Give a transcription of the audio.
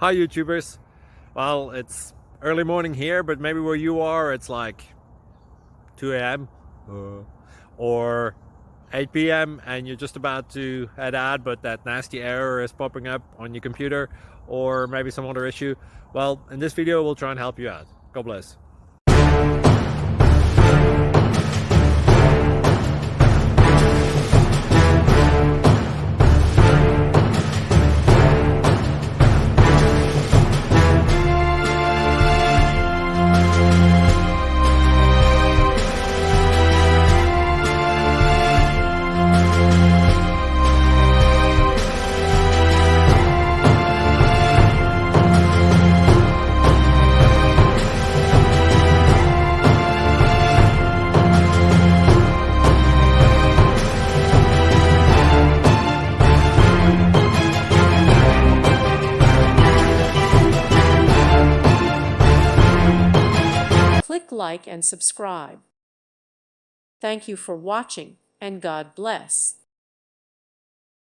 Hi YouTubers. Well, it's early morning here, but maybe where you are it's like 2 a.m. or 8 p.m. and you're just about to head out, but that nasty error is popping up on your computer, or maybe some other issue. Well, in this video we'll try and help you out. God bless. Click like and subscribe. Thank you for watching, and God bless.